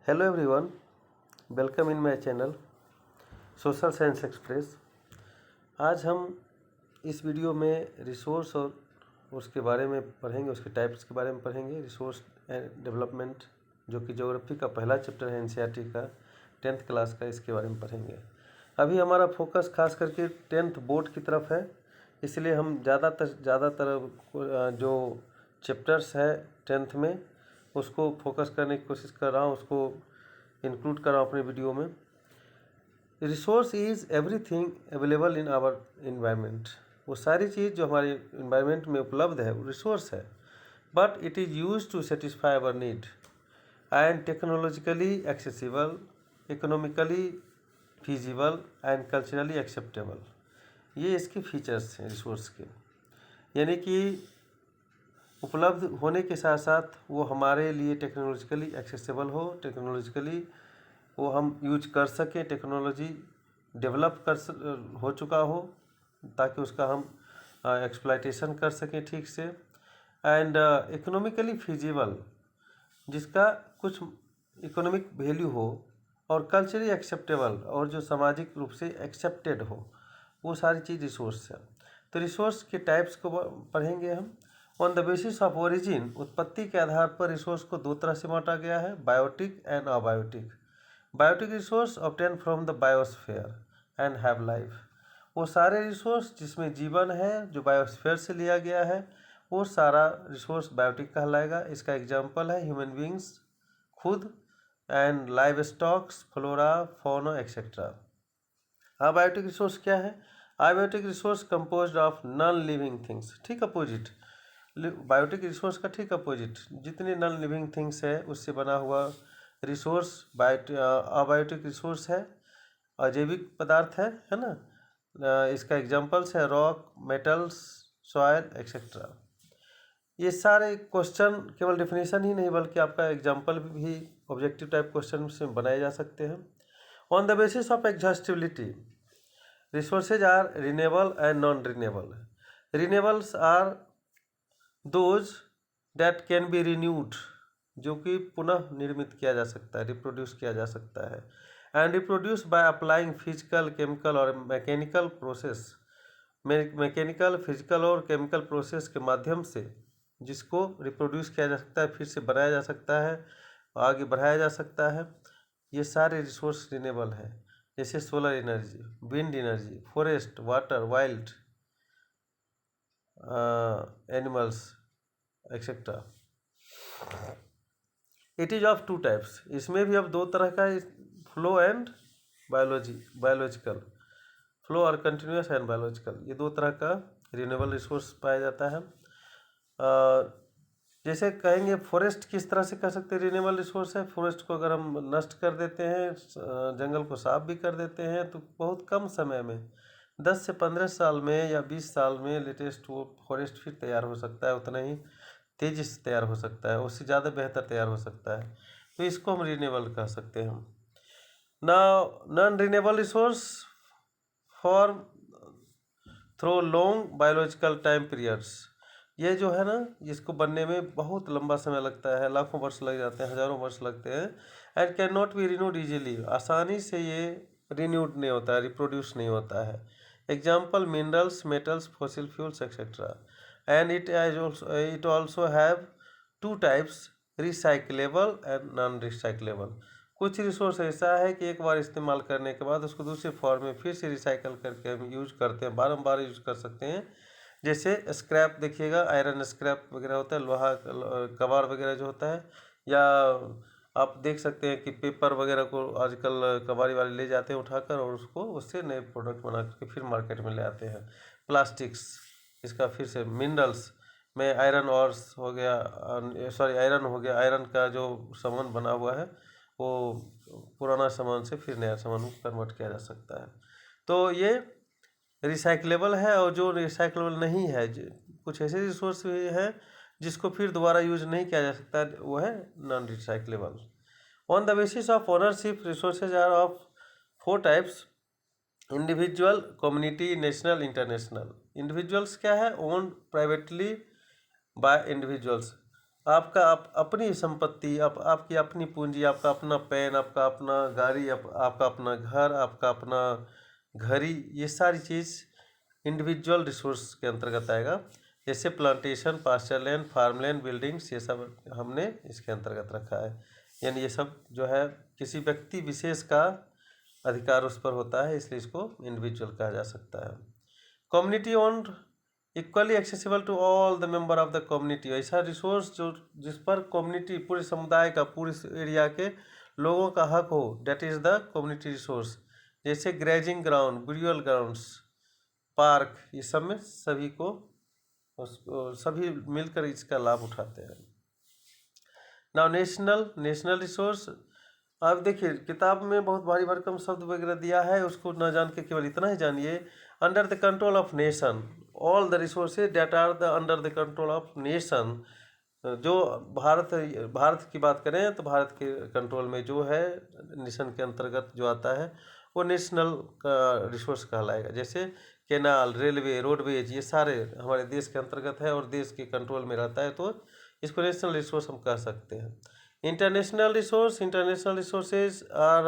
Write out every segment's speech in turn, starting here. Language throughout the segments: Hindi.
Hello everyone, welcome in my channel social science express. आज हम इस वीडियो में रिसोर्स और उसके बारे में पढ़ेंगे, उसके टाइप्स के बारे में पढ़ेंगे। रिसोर्स एंड डेवलपमेंट, जो कि ज्योग्राफी का पहला चैप्टर है एनसीईआरटी का 10th क्लास का, इसके बारे में पढ़ेंगे। अभी हमारा फोकस खास करके 10th बोर्ड की तरफ है, इसलिए हम ज़्यादातर जो चैप्टर्स है 10th में उसको फोकस करने की कोशिश कर रहा हूँ, उसको इंक्लूड कर रहा हूँ अपने वीडियो में। Resource is everything available in our environment. वो सारी चीज़ जो हमारे इन्वायरमेंट में उपलब्ध है वो रिसोर्स है, but it is use to satisfy our need and technologically accessible, economically feasible and culturally acceptable. ये इसके फीचर्स हैं रिसोर्स के, यानी कि उपलब्ध होने के साथ साथ वो हमारे लिए टेक्नोलॉजिकली एक्सेसिबल हो, टेक्नोलॉजिकली वो हम यूज कर सकें, टेक्नोलॉजी डेवलप हो चुका हो ताकि उसका हम एक्सप्लॉयटेशन कर सकें ठीक से, एंड इकोनॉमिकली फीजिबल, जिसका कुछ इकोनॉमिक वैल्यू हो, और कल्चरली एक्सेप्टेबल, और जो सामाजिक रूप से एक्सेप्टेड हो, वो सारी चीज़ रिसोर्स है। तो रिसोर्स के टाइप्स को पढ़ेंगे हम। On the basis of origin, उत्पत्ति के आधार पर रिसोर्स को दो तरह से बांटा गया है, biotic and abiotic. Biotic resource obtain from the biosphere and have life. वो सारे रिसोर्स जिसमें जीवन है, जो बायोस्फीयर से लिया गया है, वो सारा रिसोर्स बायोटिक कहलाएगा। इसका एग्जाम्पल है ह्यूमन बींग्स खुद, and live stocks, flora, fauna etcetera. Abiotic resource क्या है? Abiotic resource composed of non living things, ठीक अपोजिट। बायोटिक रिसोर्स का ठीक अपोजिट, जितने नॉन लिविंग थिंग्स है उससे बना हुआ रिसोर्स अबायोटिक रिसोर्स है, अजैविक पदार्थ है ना। इसका एग्जांपल्स है रॉक, मेटल्स, सॉयल एक्सेट्रा। ये सारे क्वेश्चन केवल डेफिनेशन ही नहीं बल्कि आपका एग्जांपल भी ऑब्जेक्टिव टाइप क्वेश्चन से बनाए जा सकते हैं। On the basis of exhaustibility, resources are renewable and non renewable. Renewables are those that can be renewed, जो कि पुनः निर्मित किया जा सकता है, रिप्रोड्यूस किया जा सकता है, and reproduce by applying physical, chemical और मैकेनिकल प्रोसेस। मैकेनिकल, फिजिकल और केमिकल प्रोसेस के माध्यम से जिसको रिप्रोड्यूस किया जा सकता है, फिर से बनाया जा सकता है, आगे बढ़ाया जा सकता है। ये सारे रिसोर्स रिन्यूएबल है, जैसे solar energy, wind energy, forest, water, wild animals etcetera. It is of two types, इसमें भी अब दो तरह का, फ्लो एंड बायोलॉजिकल। फ्लो और कंटिन्यूस एंड बायोलॉजिकल, ये दो तरह का रिन्यूएबल रिसोर्स पाया जाता है। जैसे कहेंगे फॉरेस्ट किस तरह से कह सकते हैं रिन्यूएबल रिसोर्स है। फॉरेस्ट को अगर हम नष्ट कर देते हैं, जंगल को साफ भी कर देते हैं, तो बहुत कम समय में 10 से 15 साल में या 20 साल में लेटेस्ट वो फॉरेस्ट फिर तैयार हो सकता है, उतना ही तेज़ी से तैयार हो सकता है, उससे ज़्यादा बेहतर तैयार हो सकता है। तो इसको हम रिन्यूएबल कह सकते हैं। Non renewable resource for through long biological time periods, ये जो है ना, इसको बनने में बहुत लंबा समय लगता है, लाखों वर्ष लग जाते हैं, हजारों वर्ष लगते हैं। And can not be renewed easily, आसानी से ये रिन्यूड नहीं होता है, रिप्रोड्यूस नहीं होता है। Example minerals, metals, fossil fuels etcetera. And it also have two types, recyclable and non recyclable. कुछ रिसोर्स ऐसा है कि एक बार इस्तेमाल करने के बाद उसको दूसरे फॉर्म में फिर से रिसाइकल करके हम यूज करते हैं, बारंबार यूज कर सकते हैं। जैसे स्क्रैप देखिएगा, आयरन स्क्रैप वगैरह होता है, लोहा कबाड़ वगैरह जो होता है, या आप देख सकते हैं कि पेपर वगैरह को आजकल कबाड़ी वाले ले जाते हैं उठाकर, और उससे नए प्रोडक्ट बना करके फिर मार्केट में ले आते हैं। प्लास्टिक्स, इसका फिर से मिनरल्स में आयरन ऑर्स हो गया, आयरन हो गया, आयरन का जो सामान बना हुआ है वो पुराना सामान से फिर नया सामान में कन्वर्ट किया जा सकता है। तो ये रिसाइकलेबल है। और जो रिसाइकलेबल नहीं है, कुछ ऐसे रिसोर्स भी हैं जिसको फिर दोबारा यूज नहीं किया जा सकता, वो है non recyclable. On the basis of ownership, resources are of 4 types, individual, community, national, international. Individuals क्या है? ओन्ड प्राइवेटली बाय इंडिविजुअल्स, आपका अपनी संपत्ति, आपकी अपनी पूंजी, आपका अपना पेन, आपका अपना गाड़ी, आपका अपना घर, आपका अपना घड़ी, ये सारी चीज़ इंडिविजुअल रिसोर्स के अंतर्गत आएगा। जैसे plantation, pasture land, farm land, buildings, ये सब हमने इसके अंतर्गत रखा है। यानी ये सब जो है किसी व्यक्ति विशेष का अधिकार उस पर होता है, इसलिए इसको इंडिविजुअल कहा जा सकता है। Community owned, equally accessible to all the member of the community, ऐसा रिसोर्स जो जिस पर कम्युनिटी, पूरे समुदाय का, पूरे एरिया के लोगों का हक हो, that is the community resource. जैसे grazing ground, burial grounds, park, ये सब में सभी को सभी मिलकर इसका लाभ उठाते हैं। नाउ नेशनल रिसोर्स, आप देखिए किताब में बहुत भारी भरकम शब्द वगैरह दिया है, उसको न जान के केवल इतना ही जानिए, under the control of nation, all the resources that are the under the control of nation. जो भारत की बात करें तो भारत के कंट्रोल में जो है, नेशन के अंतर्गत जो आता है, वो नेशनल का रिसोर्स कहलाएगा। जैसे कैनाल, रेलवे, रोडवेज, ये सारे हमारे देश के अंतर्गत है और देश के कंट्रोल में रहता है, तो इसको नेशनल रिसोर्स हम कह सकते हैं। International resources are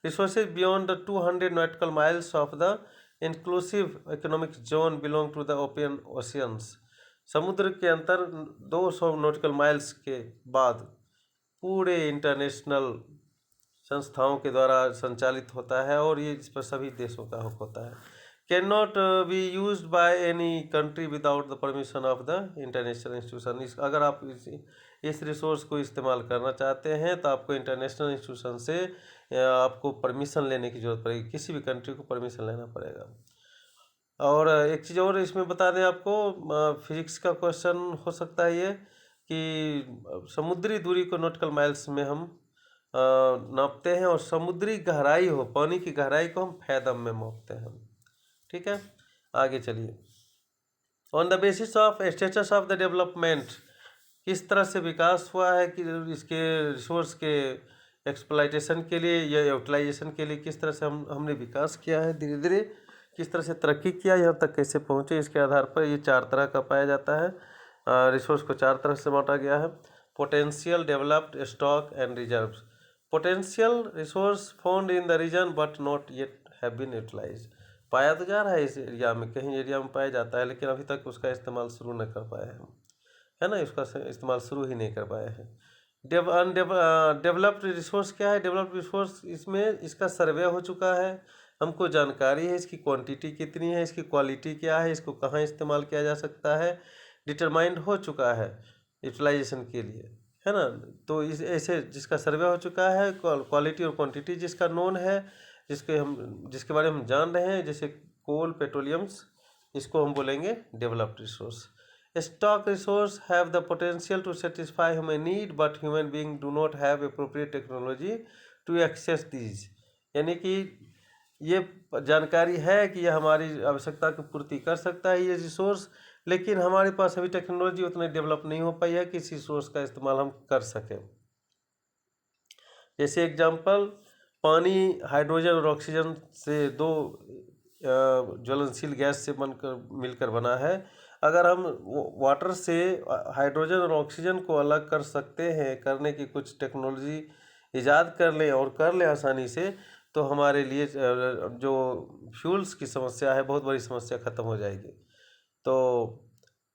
resources beyond the 200 nautical miles of the inclusive economic zone belong to the open oceans. समुद्र के अंतर 200 नॉटिकल माइल्स के बाद पूरे इंटरनेशनल संस्थाओं के द्वारा संचालित होता है और ये इस पर सभी देशों का हक होता है। Can not be use by any country without the permission of the international institution. अगर आप इस रिसोर्स को इस्तेमाल करना चाहते हैं तो आपको इंटरनेशनल इंस्टीट्यूशन से आपको परमिशन लेने की जरूरत पड़ेगी, किसी भी कंट्री को परमिशन लेना पड़ेगा। और एक चीज़ और इसमें बता दें आपको, फिजिक्स का क्वेश्चन हो सकता है ये कि समुद्री दूरी को नॉटिकल माइल्स में हम नापते हैं, और समुद्री गहराई हो, पानी की गहराई को हम फैदम में मापते हैं। ठीक है, आगे चलिए। On the basis of status of the development, किस तरह से विकास हुआ है कि इसके रिसोर्स के एक्सप्लाइटेशन के लिए या यूटिलाइजेशन के लिए किस तरह से हमने विकास किया है, धीरे धीरे किस तरह से तरक्की किया, यहाँ तक कैसे पहुँचे, इसके आधार पर ये 4 तरह का पाया जाता है। रिसोर्स को 4 तरह से बांटा गया है: potential, developed, stock and reserves. Potential resource found in the region but not yet have been utilised, पाया तो जा रहा है इस एरिया में, कहीं एरिया में पाया जाता है, लेकिन अभी तक उसका इस्तेमाल शुरू नहीं कर पाए हैं, है ना, इसका इस्तेमाल शुरू ही नहीं कर पाए हैं। डेवलप्ड रिसोर्स क्या है? डेवलप्ड रिसोर्स, इसमें इसका सर्वे हो चुका है, हमको जानकारी है इसकी क्वांटिटी कितनी है, इसकी क्वालिटी क्या है, इसको कहाँ इस्तेमाल किया जा सकता है, डिटरमाइंड हो चुका है यूटिलाइजेशन के लिए, है ना। तो इस ऐसे जिसका सर्वे हो चुका है, क्वालिटी और क्वांटिटी जिसका नोन है, जिसके बारे में हम जान रहे हैं, जैसे कोल, पेट्रोलियम्स, इसको हम बोलेंगे developed resource. Stock resource have the potential to satisfy human need but human being do not have appropriate technology to access these, यानी कि ये जानकारी है कि यह हमारी आवश्यकता की पूर्ति कर सकता है ये रिसोर्स, लेकिन हमारे पास अभी टेक्नोलॉजी उतनी डेवलप नहीं हो पाई है कि इस रिसोर्स का इस्तेमाल हम कर सकें। जैसे एग्जांपल, पानी हाइड्रोजन और ऑक्सीजन से 2 ज्वलनशील गैस से मिलकर बना है। अगर हम वाटर से हाइड्रोजन और ऑक्सीजन को अलग कर सकते हैं, करने की कुछ टेक्नोलॉजी ईजाद कर लें और कर लें आसानी से, तो हमारे लिए जो फ्यूल्स की समस्या है, बहुत बड़ी समस्या ख़त्म हो जाएगी। तो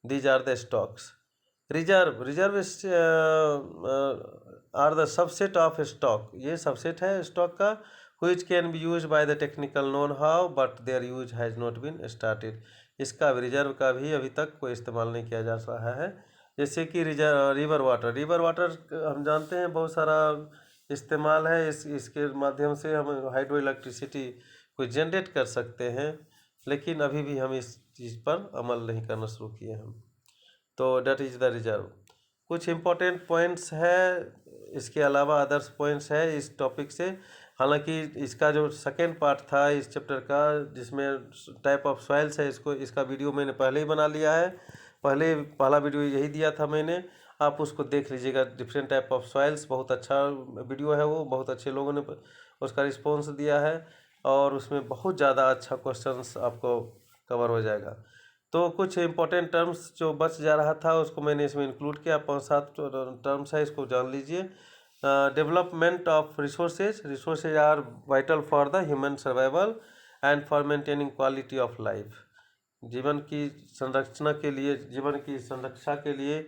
these are the stocks. Reserve are the subset of stock, ये सबसेट है स्टॉक का, which can be used by the technical know-how but their use has not been started। इसका रिजर्व का भी अभी तक कोई इस्तेमाल नहीं किया जा रहा है। जैसे कि रिवर वाटर हम जानते हैं बहुत सारा इस्तेमाल है, इसके माध्यम से हम हाइड्रो इलेक्ट्रिसिटी को जनरेट कर सकते हैं, लेकिन अभी भी हम इस चीज़ पर अमल नहीं करना शुरू किए हैं। तो डेट इज़ द रिजर्व। कुछ इम्पोर्टेंट पॉइंट्स है, इसके अलावा अदर्स पॉइंट्स है इस टॉपिक से। हालांकि इसका जो सेकेंड पार्ट था इस चैप्टर का, जिसमें टाइप ऑफ सॉइल्स है, इसका वीडियो मैंने पहले ही बना लिया है, पहला वीडियो यही दिया था मैंने, आप उसको देख लीजिएगा। डिफरेंट टाइप ऑफ सॉइल्स, बहुत अच्छा वीडियो है वो, बहुत अच्छे लोगों ने उसका रिस्पॉन्स दिया है और उसमें बहुत ज़्यादा अच्छा क्वेश्चंस आपको कवर हो जाएगा। तो कुछ इंपॉर्टेंट टर्म्स जो बच जा रहा था उसको मैंने इसमें इंक्लूड किया। 5-7 टर्म्स है, इसको जान लीजिए। Development of resources, resources are vital for the human survival and for maintaining quality of life. जीवन की संरचना के लिए, जीवन की संरक्षा के लिए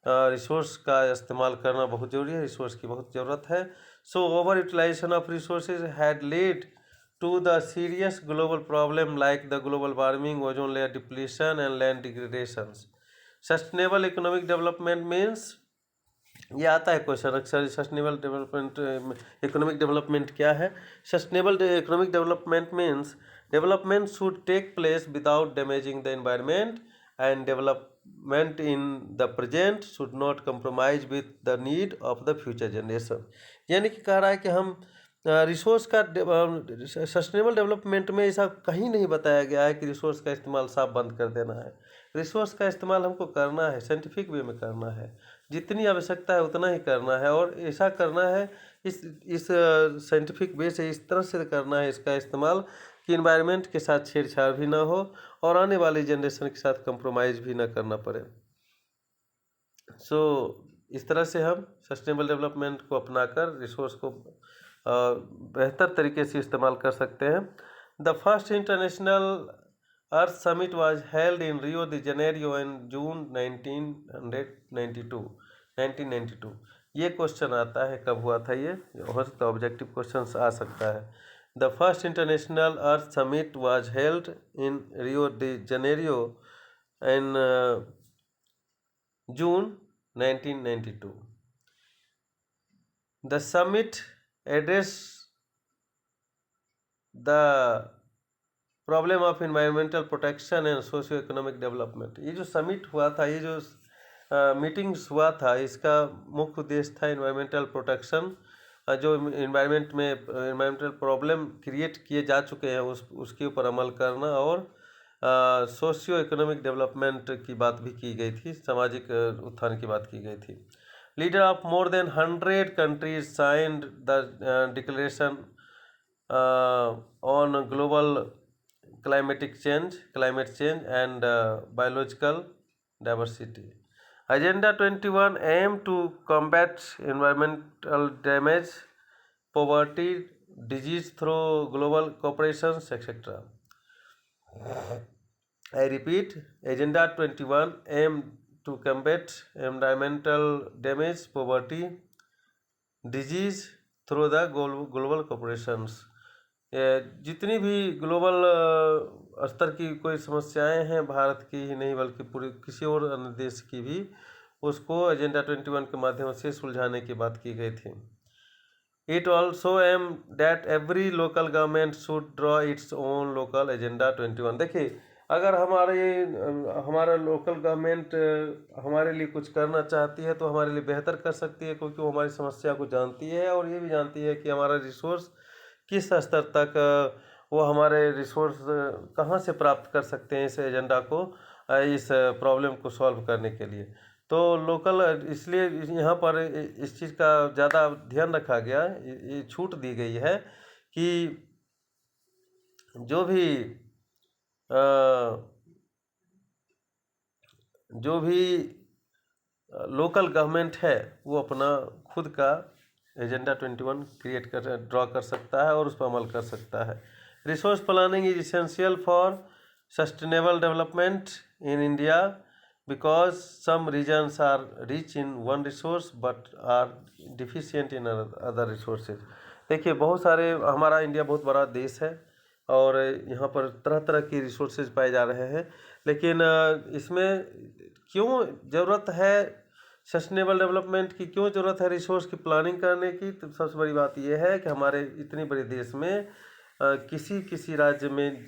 रिसोर्स का इस्तेमाल करना बहुत ज़रूरी है, रिसोर्स की बहुत ज़रूरत है। So over utilisation of resources had lead to the serious global problem like the global warming, ozone layer depletion and land degradations. Sustainable economic development means, ये आता है क्वेश्चन अक्सर, सस्टेनेबल डेवलपमेंट, इकोनॉमिक डेवलपमेंट क्या है। Sustainable economic development means development should take place without damaging the environment and development in the present should not compromise with the need of the future generation. यानी कि कह रहा है कि हम रिसोर्स का सस्टेनेबल डेवलपमेंट में ऐसा कहीं नहीं बताया गया है कि रिसोर्स का इस्तेमाल साफ बंद कर देना है। रिसोर्स का इस्तेमाल हमको करना है, साइंटिफिक वे में करना है, जितनी आवश्यकता है उतना ही करना है, और ऐसा करना है इस साइंटिफिक वे से, इस तरह से करना है इसका इस्तेमाल कि इन्वायरमेंट के साथ छेड़छाड़ भी ना हो और आने वाली जनरेशन के साथ कंप्रोमाइज़ भी ना करना पड़े। सो इस तरह से हम सस्टेनेबल डेवलपमेंट को अपनाकर रिसोर्स को बेहतर तरीके से इस्तेमाल कर सकते हैं। The first international Earth Summit was held in Rio de Janeiro in June 1992। ये क्वेश्चन आता है कब हुआ था, ये हो सकता है ऑब्जेक्टिव क्वेश्चन आ सकता है। The first international Earth Summit was held in Rio de Janeiro in June 1992। The summit address the problem of environmental protection and socio economic development. ये जो समिट हुआ था, ये जो मीटिंग्स हुआ था, इसका मुख्य उद्देश्य था इन्वायरमेंटल प्रोटेक्शन, जो इन्वायरमेंट में इन्वायरमेंटल प्रॉब्लम क्रिएट किए जा चुके हैं उसके ऊपर अमल करना, और सोशियो इकोनॉमिक डेवलपमेंट की बात भी की गई थी, सामाजिक उत्थान की बात की गई थी। Leader of more than 100 countries signed the declaration on global climate change and biological diversity. Agenda 21 aim to combat environmental damage, poverty, disease through global cooperations, etc. I repeat, Agenda 21 aim to combat environmental damage, poverty, disease through the global cooperations. जितनी भी ग्लोबल स्तर की कोई समस्याएं हैं, भारत की ही नहीं बल्कि पूरे किसी और अन्य देश की भी, उसको एजेंडा 21 के माध्यम से सुलझाने की बात की गई थी। It also aim that every local government should draw its own local agenda 21। देखिए, अगर हमारा लोकल गवर्नमेंट हमारे लिए कुछ करना चाहती है तो हमारे लिए बेहतर कर सकती है, क्योंकि वो हमारी समस्या को जानती है और ये भी जानती है कि हमारा रिसोर्स किस स्तर तक, वो हमारे रिसोर्स कहाँ से प्राप्त कर सकते हैं इस एजेंडा को, इस प्रॉब्लम को सॉल्व करने के लिए। तो लोकल, इसलिए यहाँ पर इस चीज़ का ज़्यादा ध्यान रखा गया, ये छूट दी गई है कि जो भी लोकल गवर्नमेंट है वो अपना खुद का एजेंडा 21 ड्रॉ कर सकता है और उस पर अमल कर सकता है। Resource planning is essential for sustainable development in India because some regions are rich in one resource but are deficient in other resources। देखिए, बहुत सारे, हमारा इंडिया बहुत बड़ा देश है और यहाँ पर तरह तरह की रिसोर्सेज पाए जा रहे हैं, लेकिन इसमें क्यों ज़रूरत है सस्टेनेबल डेवलपमेंट की, क्यों ज़रूरत है रिसोर्स की प्लानिंग करने की? तो सबसे बड़ी बात यह है कि हमारे इतनी बड़े देश में किसी राज्य में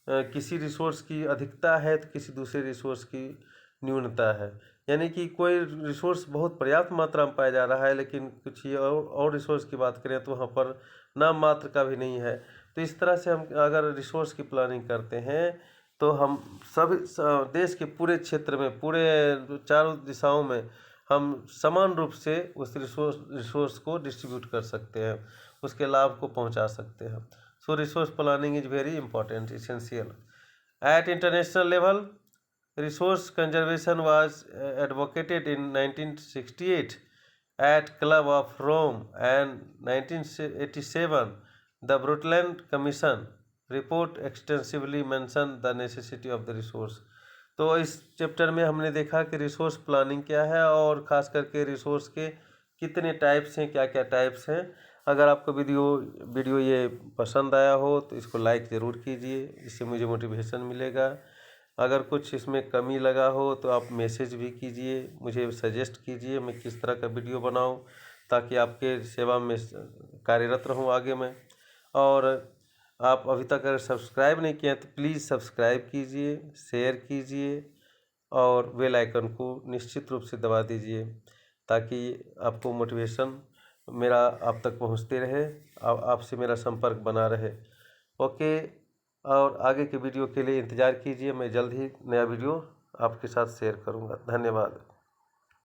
किसी रिसोर्स की अधिकता है तो किसी दूसरे रिसोर्स की न्यूनता है। यानी कि कोई रिसोर्स बहुत पर्याप्त मात्रा में पाया जा रहा है, लेकिन कुछ ये और रिसोर्स की बात करें तो वहाँ पर नाम मात्र का भी नहीं है। तो इस तरह से हम अगर रिसोर्स की प्लानिंग करते हैं तो हम सब देश के पूरे क्षेत्र में, पूरे चारों दिशाओं में हम समान रूप से उस रिसोर्स को डिस्ट्रीब्यूट कर सकते हैं, उसके लाभ को पहुँचा सकते हैं। So resource planning is very important, essential. At international level resource conservation was advocated in 1968 at Club of Rome, and 1987 the Brundtland Commission report extensively mentioned the necessity of the resource। तो इस चैप्टर में हमने देखा कि रिसोर्स प्लानिंग क्या है और ख़ास करके रिसोर्स के कितने टाइप्स हैं, क्या क्या टाइप्स हैं। अगर आपको वीडियो ये पसंद आया हो तो इसको लाइक ज़रूर कीजिए, इससे मुझे मोटिवेशन मिलेगा। अगर कुछ इसमें कमी लगा हो तो आप मैसेज भी कीजिए, मुझे सजेस्ट कीजिए मैं किस तरह का वीडियो बनाऊं, ताकि आपके सेवा में कार्यरत रहूं आगे मैं। और आप अभी तक अगर सब्सक्राइब नहीं किए तो प्लीज़ सब्सक्राइब कीजिए, शेयर कीजिए और बेल आइकन को निश्चित रूप से दबा दीजिए, ताकि आपको मोटिवेशन मेरा आप तक पहुंचते रहे, आपसे मेरा संपर्क बना रहे। ओके, और आगे के वीडियो के लिए इंतज़ार कीजिए, मैं जल्द ही नया वीडियो आपके साथ शेयर करूंगा। धन्यवाद।